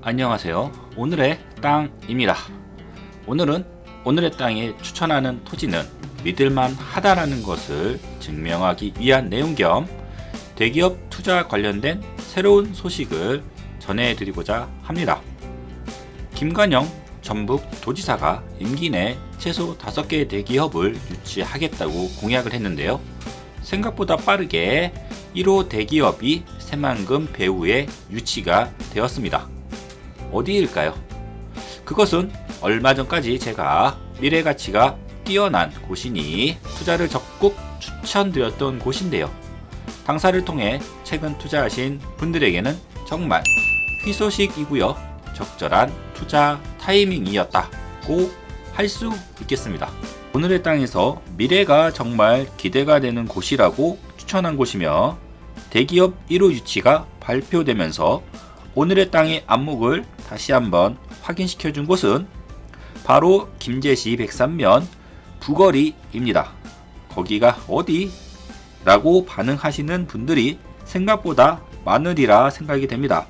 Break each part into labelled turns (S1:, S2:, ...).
S1: 안녕하세요. 오늘의 땅입니다. 오늘은 오늘의 땅에 추천하는 토지는 믿을만 하다라는 것을 증명하기 위한 내용 겸 대기업 투자 관련된 새로운 소식을 전해드리고자 합니다. 김관영 전북 도지사가 임기 내 최소 5개의 대기업을 유치하겠다고 공약을 했는데요. 생각보다 빠르게 1호 대기업이 새만금 배후에 유치가 되었습니다. 어디일까요? 그것은 얼마 전까지 제가 미래가치가 뛰어난 곳이니 투자를 적극 추천드렸던 곳인데요. 당사를 통해 최근 투자하신 분들에게는 정말 희소식이고요. 적절한 투자 타이밍이었다고 할 수 있겠습니다. 오늘의 땅에서 미래가 정말 기대가 되는 곳이라고 추천한 곳이며 대기업 1호 유치가 발표되면서 오늘의 땅의 안목을 다시 한번 확인시켜 준 곳은 바로 김제시 백산면 부거리입니다. 거기가 어디? 라고 반응하시는 분들이 생각보다 많으리라 생각이 됩니다.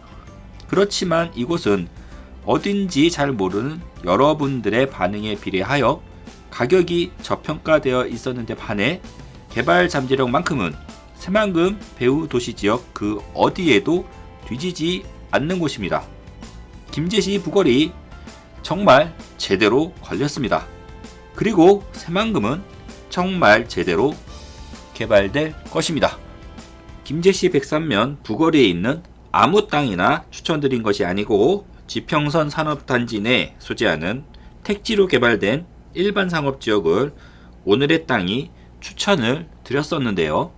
S1: 그렇지만 이곳은 어딘지 잘 모르는 여러분들의 반응에 비례하여 가격이 저평가되어 있었는데 반해 개발 잠재력만큼은 새만금 배후 도시지역 그 어디에도 뒤지지 않는 곳입니다. 김제시 부거리 정말 제대로 걸렸습니다. 그리고 새만금은 정말 제대로 개발될 것입니다. 김제시 백산면 부거리에 있는 아무 땅이나 추천드린 것이 아니고 지평선 산업단지 내 소재하는 택지로 개발된 일반 상업지역을 오늘의 땅이 추천을 드렸었는데요.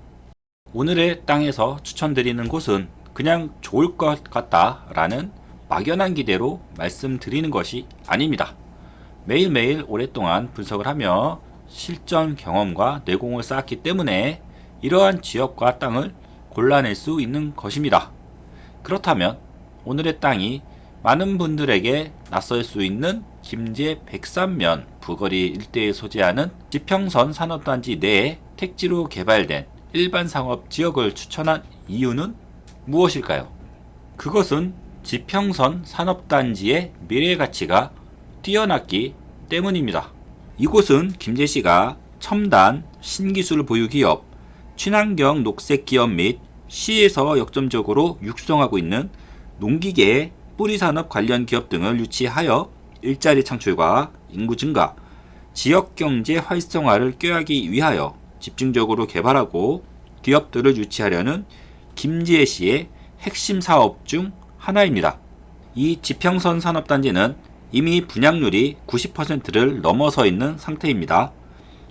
S1: 오늘의 땅에서 추천드리는 곳은 그냥 좋을 것 같다라는 막연한 기대로 말씀드리는 것이 아닙니다. 매일매일 오랫동안 분석을 하며 실전 경험과 내공을 쌓았기 때문에 이러한 지역과 땅을 골라낼 수 있는 것입니다. 그렇다면 오늘의 땅이 많은 분들에게 낯설 수 있는 김제 백산면 부거리 일대에 소재하는 지평선 산업단지 내에 택지로 개발된 일반 상업 지역을 추천한 이유는 무엇일까요? 그것은 지평선 산업단지의 미래가치가 뛰어났기 때문입니다. 이곳은 김제시가 첨단 신기술 보유 기업, 친환경 녹색 기업 및 시에서 역점적으로 육성하고 있는 농기계, 뿌리산업 관련 기업 등을 유치하여 일자리 창출과 인구 증가, 지역경제 활성화를 꾀하기 위하여 집중적으로 개발하고 기업들을 유치하려는 김제시의 핵심 사업 중 하나입니다. 이 지평선 산업단지는 이미 분양률이 90%를 넘어서 있는 상태입니다.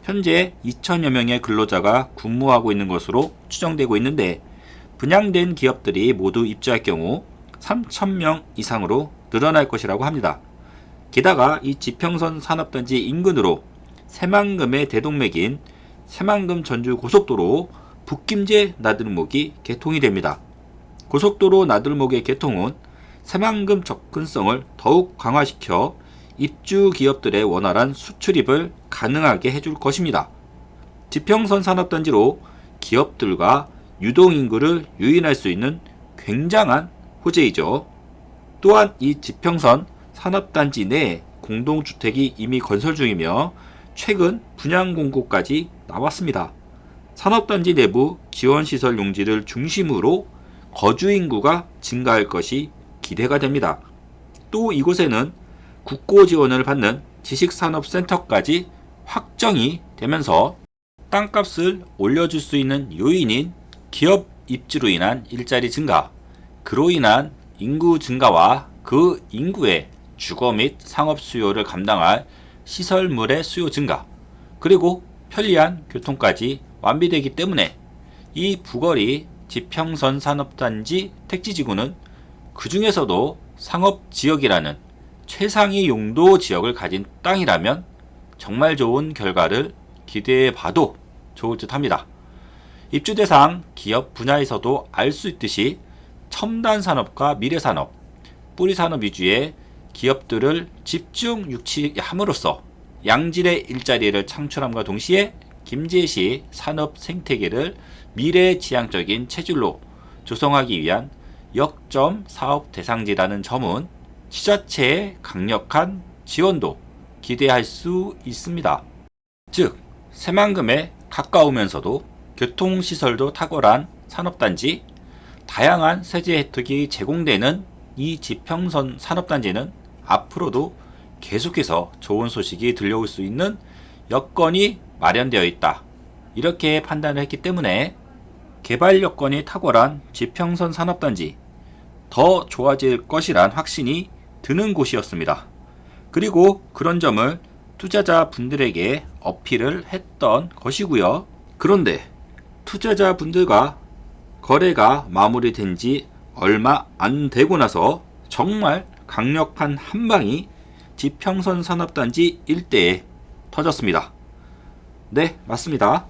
S1: 현재 2천여 명의 근로자가 근무하고 있는 것으로 추정되고 있는데 분양된 기업들이 모두 입주할 경우 3,000명 이상으로 늘어날 것이라고 합니다. 게다가 이 지평선 산업단지 인근으로 새만금의 대동맥인 새만금 전주 고속도로 북김제 나들목이 개통이 됩니다. 고속도로 나들목의 개통은 새만금 접근성을 더욱 강화시켜 입주 기업들의 원활한 수출입을 가능하게 해줄 것입니다. 지평선 산업단지로 기업들과 유동인구를 유인할 수 있는 굉장한 호재이죠. 또한 이 지평선 산업단지 내 공동주택이 이미 건설 중이며 최근 분양 공고까지 나왔습니다. 산업단지 내부 지원시설 용지를 중심으로 거주인구가 증가할 것이 기대가 됩니다. 또 이곳에는 국고 지원을 받는 지식산업센터까지 확정이 되면서 땅값을 올려줄 수 있는 요인인 기업 입주로 인한 일자리 증가, 그로 인한 인구 증가와 그 인구의 주거 및 상업 수요를 감당할 시설물의 수요 증가, 그리고 편리한 교통까지 완비되기 때문에 이 부거리 지평선 산업단지 택지지구는 그 중에서도 상업지역이라는 최상위 용도 지역을 가진 땅이라면 정말 좋은 결과를 기대해 봐도 좋을 듯 합니다. 입주 대상 기업 분야에서도 알 수 있듯이 첨단 산업과 미래 산업, 뿌리 산업 위주의 기업들을 집중 유치함으로써 양질의 일자리를 창출함과 동시에 김제시 산업 생태계를 미래지향적인 체질로 조성하기 위한 역점 사업 대상지라는 점은 지자체의 강력한 지원도 기대할 수 있습니다. 즉, 새만금에 가까우면서도 교통시설도 탁월한 산업단지, 다양한 세제 혜택이 제공되는 이 지평선 산업단지는 앞으로도 계속해서 좋은 소식이 들려올 수 있는 여건이 마련되어 있다. 이렇게 판단을 했기 때문에 개발 여건이 탁월한 지평선 산업단지, 더 좋아질 것이란 확신이 드는 곳이었습니다. 그리고 그런 점을 투자자분들에게 어필을 했던 것이고요. 그런데 투자자분들과 거래가 마무리된 지 얼마 안 되고 나서 정말 강력한 한방이 지평선 산업단지 일대에 터졌습니다. 네, 맞습니다.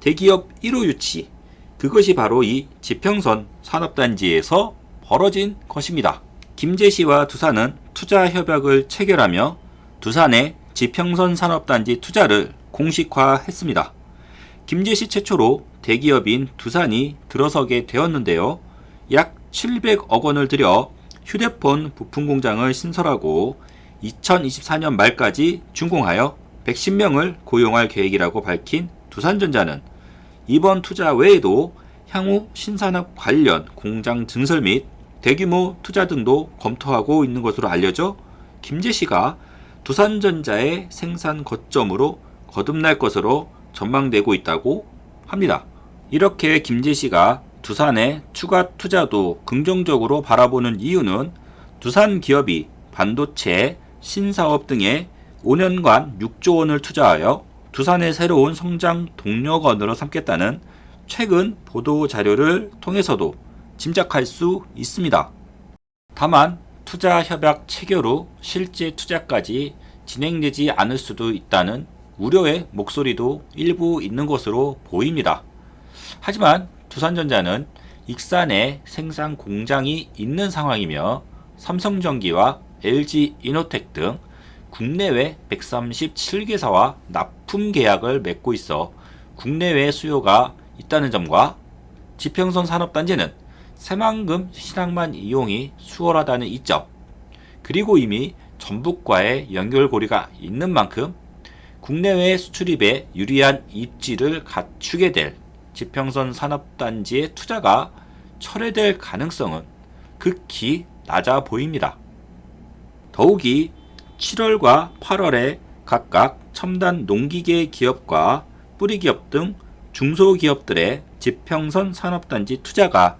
S1: 대기업 1호 유치, 그것이 바로 이 지평선 산업단지에서 벌어진 것입니다. 김제시와 두산은 투자 협약을 체결하며 두산의 지평선 산업단지 투자를 공식화했습니다. 김제시 최초로 대기업인 두산이 들어서게 되었는데요. 약 700억 원을 들여 휴대폰 부품 공장을 신설하고 2024년 말까지 준공하여 110명을 고용할 계획이라고 밝힌 두산전자는 이번 투자 외에도 향후 신산업 관련 공장 증설 및 대규모 투자 등도 검토하고 있는 것으로 알려져 김제시가 두산전자의 생산 거점으로 거듭날 것으로 전망되고 있다고 합니다. 이렇게 김제시가 두산의 추가 투자도 긍정적으로 바라보는 이유는 두산 기업이 반도체, 신사업 등에 5년간 6조 원을 투자하여 두산의 새로운 성장 동력원으로 삼겠다는 최근 보도 자료를 통해서도 짐작할 수 있습니다. 다만 투자 협약 체결 후 실제 투자까지 진행되지 않을 수도 있다는 우려의 목소리도 일부 있는 것으로 보입니다. 하지만 두산전자는 익산에 생산 공장이 있는 상황이며 삼성전기와 LG이노텍 등 국내외 137개사와 납품 계약을 맺고 있어 국내외 수요가 있다는 점과 지평선 산업단지는 새만금 신항만 이용이 수월하다는 이점, 그리고 이미 전북과의 연결고리가 있는 만큼 국내외 수출입에 유리한 입지를 갖추게 될 지평선 산업단지의 투자가 철회될 가능성은 극히 낮아 보입니다. 더욱이 7월과 8월에 각각 첨단 농기계 기업과 뿌리기업 등 중소기업들의 지평선 산업단지 투자가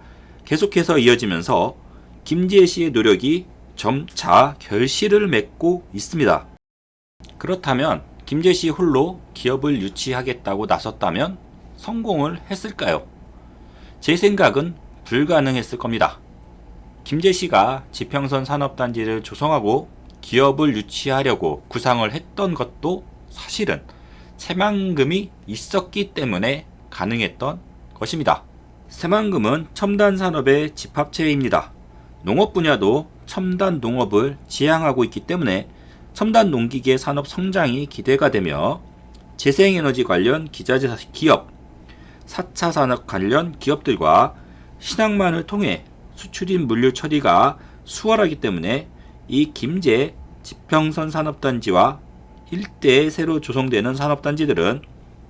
S1: 계속해서 이어지면서 김제시의 노력이 점차 결실을 맺고 있습니다. 그렇다면 김제시 홀로 기업을 유치하겠다고 나섰다면 성공을 했을까요? 제 생각은 불가능했을 겁니다. 김제시가 지평선 산업단지를 조성하고 기업을 유치하려고 구상을 했던 것도 사실은 새만금이 있었기 때문에 가능했던 것입니다. 새만금은 첨단 산업의 집합체입니다. 농업 분야도 첨단 농업을 지향하고 있기 때문에 첨단 농기계 산업 성장이 기대가 되며 재생에너지 관련 기자재 기업, 4차 산업 관련 기업들과 신항만을 통해 수출입 물류 처리가 수월하기 때문에 이 김제 지평선 산업단지와 일대에 새로 조성되는 산업단지들은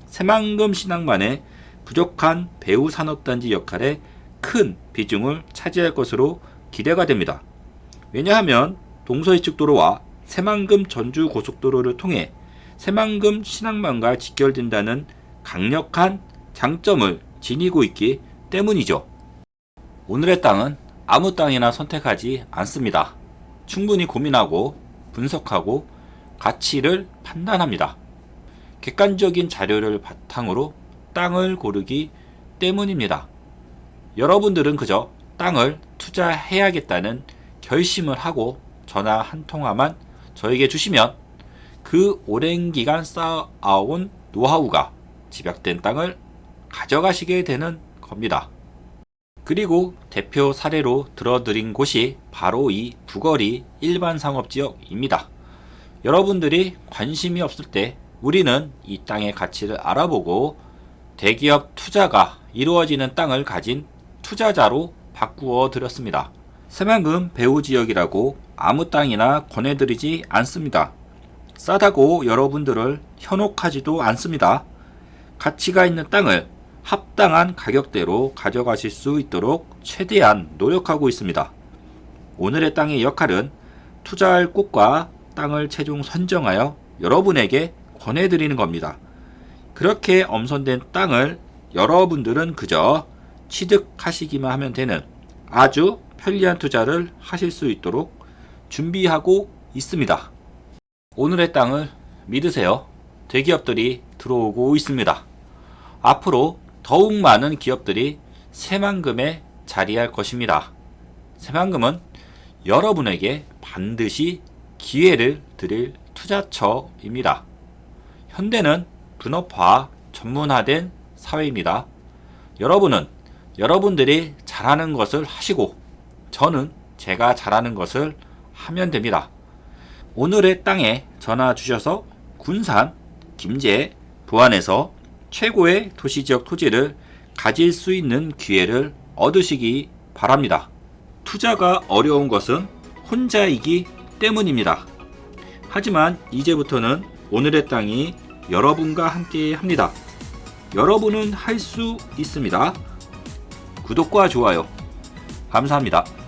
S1: 새만금 신항만의 부족한 배후 산업단지 역할에 큰 비중을 차지할 것으로 기대가 됩니다. 왜냐하면 동서이측도로와 새만금 전주 고속도로를 통해 새만금 신항만과 직결된다는 강력한 장점을 지니고 있기 때문이죠. 오늘의 땅은 아무 땅이나 선택하지 않습니다. 충분히 고민하고 분석하고 가치를 판단합니다. 객관적인 자료를 바탕으로 땅을 고르기 때문입니다. 여러분들은 그저 땅을 투자해야겠다는 결심을 하고 전화 한 통화만 저에게 주시면 그 오랜 기간 쌓아온 노하우가 집약된 땅을 가져가시게 되는 겁니다. 그리고 대표 사례로 들어드린 곳이 바로 이 부거리 일반 상업지역입니다. 여러분들이 관심이 없을 때 우리는 이 땅의 가치를 알아보고 대기업 투자가 이루어지는 땅을 가진 투자자로 바꾸어 드렸습니다. 새만금 배후 지역이라고 아무 땅이나 권해드리지 않습니다. 싸다고 여러분들을 현혹하지도 않습니다. 가치가 있는 땅을 합당한 가격대로 가져가실 수 있도록 최대한 노력하고 있습니다. 오늘의 땅의 역할은 투자할 곳과 땅을 최종 선정하여 여러분에게 권해드리는 겁니다. 그렇게 엄선된 땅을 여러분들은 그저 취득하시기만 하면 되는 아주 편리한 투자를 하실 수 있도록 준비하고 있습니다. 오늘의 땅을 믿으세요. 대기업들이 들어오고 있습니다. 앞으로 더욱 많은 기업들이 새만금에 자리할 것입니다. 새만금은 여러분에게 반드시 기회를 드릴 투자처입니다. 현대는 분업화 전문화된 사회입니다. 여러분은 여러분들이 잘하는 것을 하시고 저는 제가 잘하는 것을 하면 됩니다. 오늘의 땅에 전화 주셔서 군산, 김제, 부안에서 최고의 도시지역 토지를 가질 수 있는 기회를 얻으시기 바랍니다. 투자가 어려운 것은 혼자이기 때문입니다. 하지만 이제부터는 오늘의 땅이 여러분과 함께 합니다. 여러분은 할 수 있습니다. 구독과 좋아요 감사합니다.